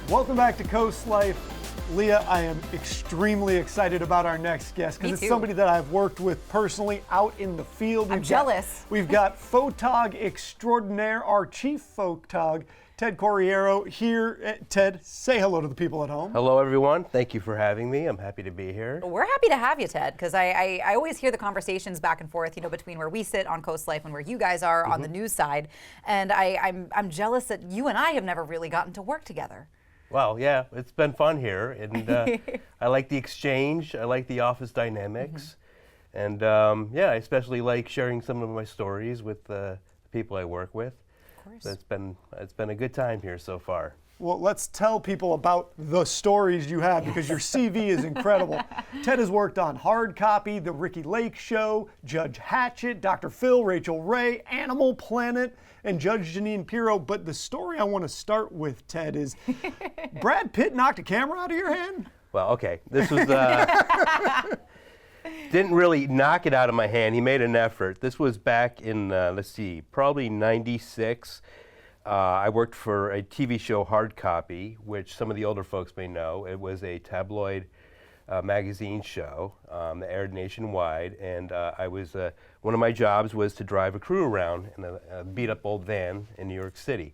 Welcome back to CoastLife. Leah, I am extremely excited about our next guest because it's somebody that I've worked with personally out in the field. I'm jealous. We've got photog extraordinaire, our chief photog, Ted Corriero here. Ted, say hello to the people at home. Hello, everyone. Thank you for having me. I'm happy to be here. We're happy to have you, Ted, because I always hear the conversations back and forth, between where we sit on CoastLife and where you guys are on the news side. And I'm jealous that you and I have never really gotten to work together. Well, yeah, it's been fun here, and I like the exchange. I like the office dynamics, and I especially like sharing some of my stories with the people I work with. Of course. So it's been a good time here so far. Well, let's tell people about the stories you have because your CV is incredible. Ted has worked on Hard Copy, The Ricky Lake Show, Judge Hatchet, Dr. Phil, Rachel Ray, Animal Planet, and Judge Jeanine Pirro. But the story I want to start with, Ted, is Brad Pitt knocked a camera out of your hand? Well, okay, this was didn't really knock it out of my hand. He made an effort. This was back in probably '96. I worked for a TV show, Hard Copy, which some of the older folks may know. It was a tabloid magazine show that aired nationwide, and one of my jobs was to drive a crew around in a beat-up old van in New York City.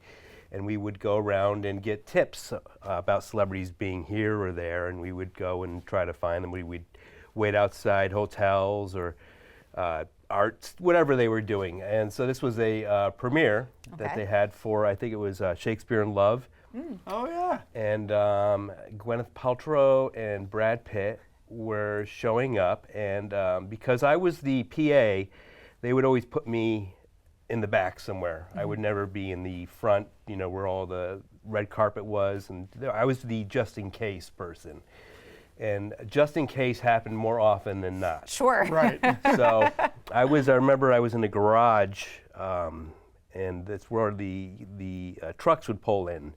And we would go around and get tips about celebrities being here or there, and we would go and try to find them. We'd wait outside hotels or art, whatever they were doing. And so this was a premiere that they had for, I think it was Shakespeare in Love. Oh, yeah. And Gwyneth Paltrow and Brad Pitt were showing up. And because I was the PA, they would always put me in the back somewhere. I would never be in the front, where all the red carpet was. And I was the just in case person. And just in case happened more often than not. Sure. Right. So I remember I was in the garage, and that's where the trucks would pull in.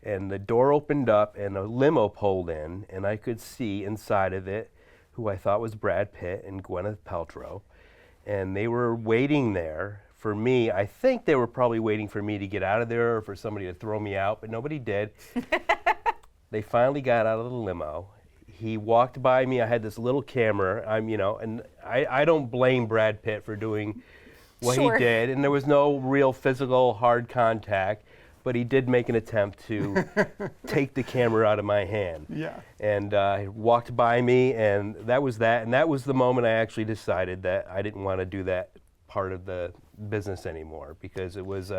And the door opened up and a limo pulled in, and I could see inside of it who I thought was Brad Pitt and Gwyneth Paltrow. And they were waiting there for me. I think they were probably waiting for me to get out of there or for somebody to throw me out, but nobody did. They finally got out of the limo. He walked by me. I had this little camera. And I don't blame Brad Pitt for doing what he did. And there was no real physical hard contact, but he did make an attempt to take the camera out of my hand. Yeah. And he walked by me, and that was that. And that was the moment I actually decided that I didn't want to do that part of the business anymore because it was.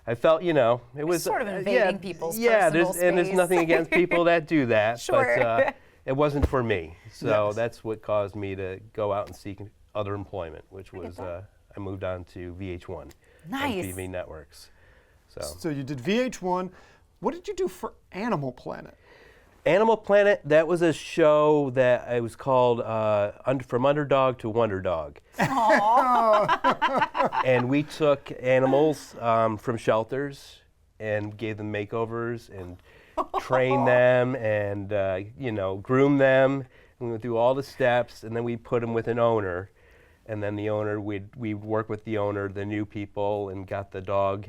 I felt, it was sort of invading people's personal space. And there's nothing against people that do that, but it wasn't for me. So that's what caused me to go out and seek other employment, which was I moved on to VH1 nice. and TV networks. So you did VH1. What did you do for Animal Planet? Animal Planet, that was a show that it was called From Underdog to Wonderdog. And we took animals from shelters and gave them makeovers and trained them and groomed them. We went through all the steps, and then we put them with an owner. And then the owner, we'd work with the owner, the new people, and got the dog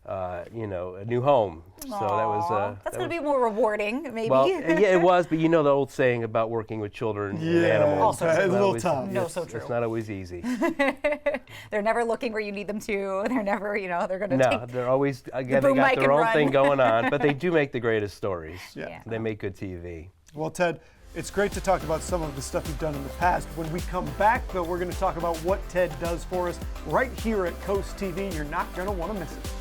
a new home. Aww. So that was that's going to be more rewarding, maybe. Well, yeah, it was, but the old saying about working with children and animals. Also it's a little tough. No, so true. It's not always easy. They're never looking where you need them to. They're never, they're going to No, they're always, again, they got their own thing going on, but they do make the greatest stories. Yeah. They make good TV. Well, Ted, it's great to talk about some of the stuff you've done in the past. When we come back, though, we're going to talk about what Ted does for us right here at Coast TV. You're not going to want to miss it.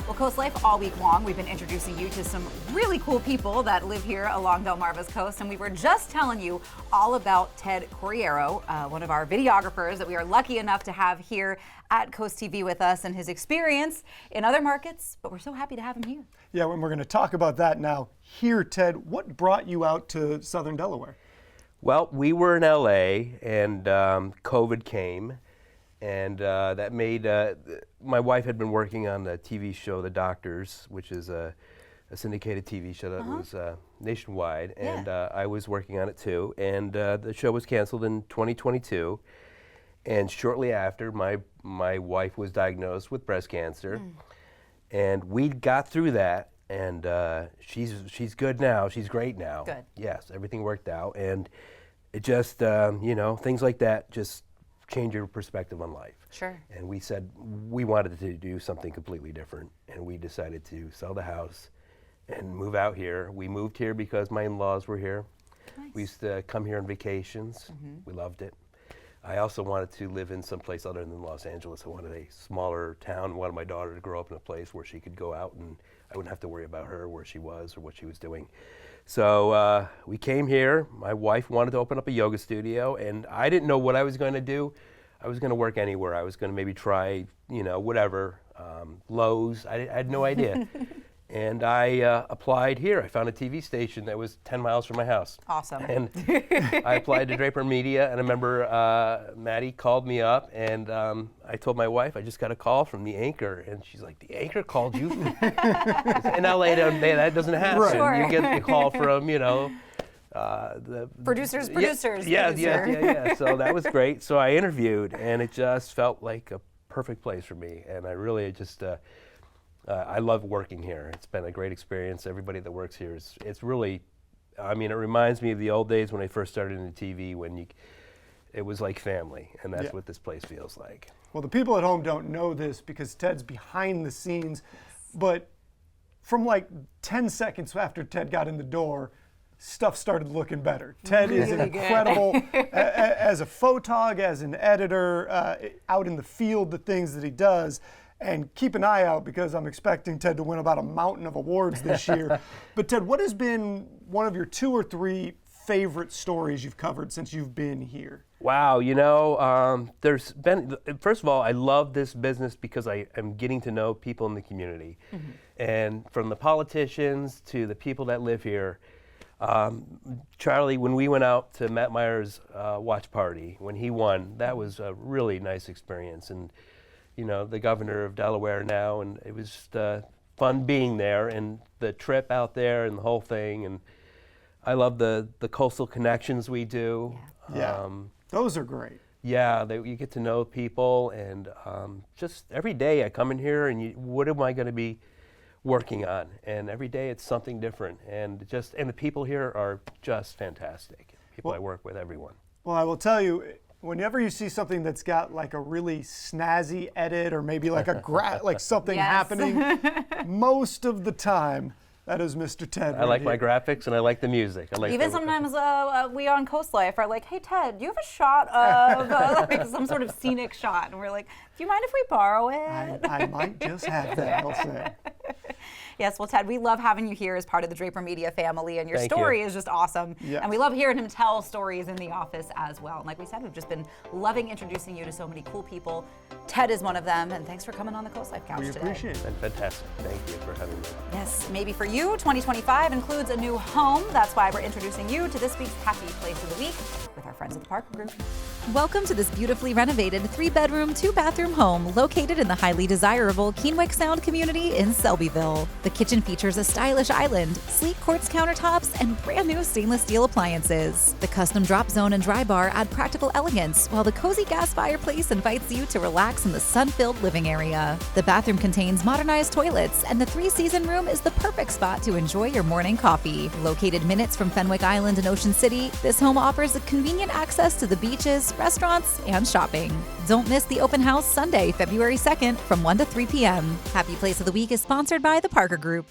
Well, CoastLife all week long, we've been introducing you to some really cool people that live here along Delmarva's coast, and we were just telling you all about Ted Corriero, one of our videographers that we are lucky enough to have here at Coast TV with us and his experience in other markets, but we're so happy to have him here. Yeah, and we're going to talk about that now. Here, Ted, what brought you out to Southern Delaware? Well, we were in LA, and COVID came. And that made, my wife had been working on the TV show The Doctors, which is a syndicated TV show that was nationwide, and I was working on it too. And the show was canceled in 2022, and shortly after, my wife was diagnosed with breast cancer. And we got through that, and she's good now. She's great now. Good. Yes, everything worked out, and it just things like that just change your perspective on life. Sure. And we said we wanted to do something completely different, and we decided to sell the house and move out here. We moved here because my in-laws were here. Nice. We used to come here on vacations. We loved it. I also wanted to live in some place other than Los Angeles. I wanted a smaller town. I wanted my daughter to grow up in a place where she could go out and I wouldn't have to worry about her, where she was or what she was doing. So we came here. My wife wanted to open up a yoga studio, and I didn't know what I was going to do. I was going to work anywhere. I was going to maybe try, whatever, Lowe's. I had no idea. And I applied here. I found a TV station that was 10 miles from my house. Awesome. And I applied to Draper Media, and I remember Maddie called me up, and I told my wife, I just got a call from the anchor, and she's like, the anchor called you? In LA, that doesn't happen. Right. Sure. You get the call from, the Producers. Yeah. So that was great. So I interviewed, and it just felt like a perfect place for me, and I really just, I love working here. It's been a great experience. Everybody that works here it's really, it reminds me of the old days when I first started in the TV when it was like family, and that's what this place feels like. Well, the people at home don't know this because Ted's behind the scenes, but from like 10 seconds after Ted got in the door, stuff started looking better. Ted is an incredible, as a photog, as an editor, out in the field, the things that he does. And keep an eye out because I'm expecting Ted to win about a mountain of awards this year. But Ted, what has been one of your 2 or 3 favorite stories you've covered since you've been here? Wow, there's been, first of all, I love this business because I am getting to know people in the community. And from the politicians to the people that live here, Charlie, when we went out to Matt Meyer's watch party, when he won, that was a really nice experience. And the governor of Delaware now, and it was just fun being there, and the trip out there and the whole thing. And I love the coastal connections we do. Yeah, those are great. Yeah, you get to know people, and just every day I come in here and what am I going to be working on? And every day it's something different, and the people here are just fantastic. People I work with, everyone. Well, I will tell you, whenever you see something that's got like a really snazzy edit or maybe like like something happening, most of the time that is Mr. Ted. I like my graphics and I like the music. Even sometimes we on CoastLife are like, hey Ted, do you have a shot of like some sort of scenic shot? And we're like, do you mind if we borrow it? I might just have that, I'll say. Yes, well, Ted, we love having you here as part of the Draper Media family, and your story is just awesome. Yes. And we love hearing him tell stories in the office as well. And like we said, we've just been loving introducing you to so many cool people. Ted is one of them, and thanks for coming on the CoastLife Couch today. We appreciate it. Fantastic. Thank you for having me. Yes, maybe for you, 2025 includes a new home. That's why we're introducing you to this week's Happy Place of the Week with our friends at the Parker Group. Welcome to this beautifully renovated 3-bedroom, 2-bathroom home located in the highly desirable Keenwick Sound community in Selbyville. The kitchen features a stylish island, sleek quartz countertops, and brand new stainless steel appliances. The custom drop zone and dry bar add practical elegance, while the cozy gas fireplace invites you to relax in the sun-filled living area. The bathroom contains modernized toilets, and the 3-season room is the perfect spot to enjoy your morning coffee. Located minutes from Fenwick Island and Ocean City, this home offers a convenient access to the beaches, restaurants, and shopping. Don't miss the open house Sunday, February 2nd from 1 to 3 p.m. Happy Place of the Week is sponsored by the Parker Group.